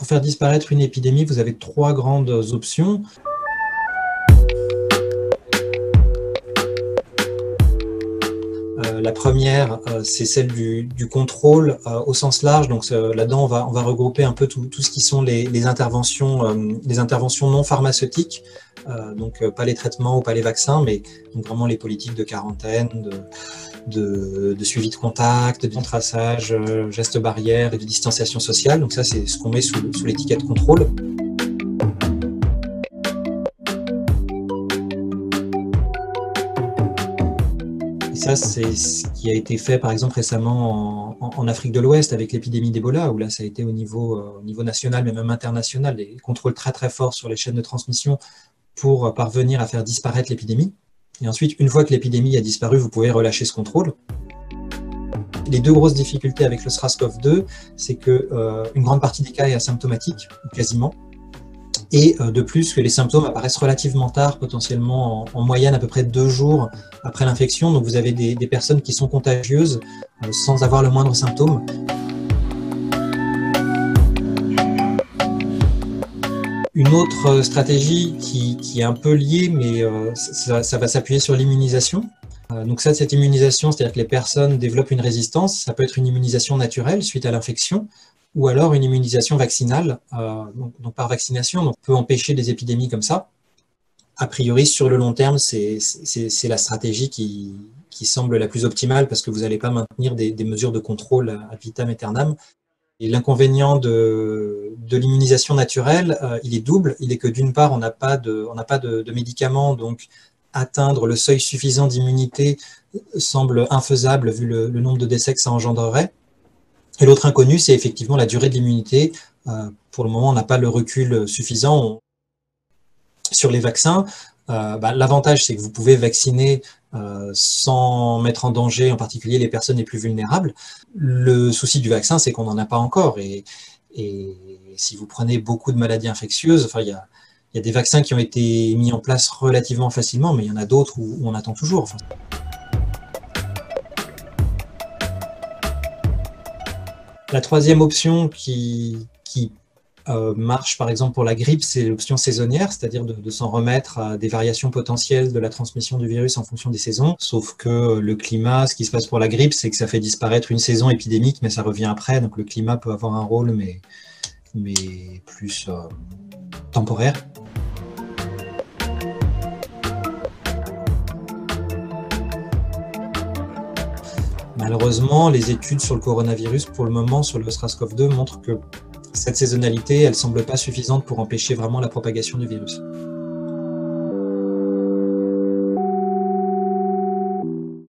pour faire disparaître une épidémie, vous avez trois grandes options. La première, c'est celle du contrôle au sens large. Donc là-dedans, on va regrouper un peu tout ce qui sont les interventions non pharmaceutiques. Donc pas les traitements ou pas les vaccins, mais donc vraiment les politiques de quarantaine, de suivi de contact, de traçage, gestes barrières et de distanciation sociale. Donc ça, c'est ce qu'on met sous l'étiquette contrôle. Et ça, c'est ce qui a été fait, par exemple, récemment en Afrique de l'Ouest avec l'épidémie d'Ebola, où là, ça a été au niveau national, mais même international, des contrôles très très forts sur les chaînes de transmission pour parvenir à faire disparaître l'épidémie. Et ensuite, une fois que l'épidémie a disparu, vous pouvez relâcher ce contrôle. Les deux grosses difficultés avec le SRAS-CoV-2, c'est qu'une grande partie des cas est asymptomatique, quasiment. Et de plus, que les symptômes apparaissent relativement tard, potentiellement en moyenne à peu près 2 jours après l'infection. Donc vous avez des personnes qui sont contagieuses sans avoir le moindre symptôme. Une autre stratégie qui est un peu liée, mais ça va s'appuyer sur l'immunisation. Donc cette immunisation, c'est-à-dire que les personnes développent une résistance, ça peut être une immunisation naturelle suite à l'infection, ou alors une immunisation vaccinale, donc par vaccination, donc on peut empêcher des épidémies comme ça. A priori, sur le long terme, c'est la stratégie qui semble la plus optimale parce que vous n'allez pas maintenir des mesures de contrôle ad vitam aeternam. Et l'inconvénient de l'immunisation naturelle, il est double. Il est que d'une part, on n'a pas de médicaments, donc atteindre le seuil suffisant d'immunité semble infaisable vu le nombre de décès que ça engendrerait. Et l'autre inconnu, c'est effectivement la durée de l'immunité. Pour le moment, on n'a pas le recul suffisant. Sur les vaccins, l'avantage, c'est que vous pouvez vacciner sans mettre en danger, en particulier les personnes les plus vulnérables. Le souci du vaccin, c'est qu'on n'en a pas encore. Et si vous prenez beaucoup de maladies infectieuses, il y a des vaccins qui ont été mis en place relativement facilement, mais il y en a d'autres où on attend toujours. La troisième option qui marche par exemple pour la grippe, c'est l'option saisonnière, c'est-à-dire de s'en remettre à des variations potentielles de la transmission du virus en fonction des saisons. Sauf que le climat, ce qui se passe pour la grippe, c'est que ça fait disparaître une saison épidémique, mais ça revient après. Donc le climat peut avoir un rôle, mais plus temporaire. Malheureusement, les études sur le coronavirus, pour le moment, sur le SRAS-CoV-2, montrent que cette saisonnalité, elle ne semble pas suffisante pour empêcher vraiment la propagation du virus.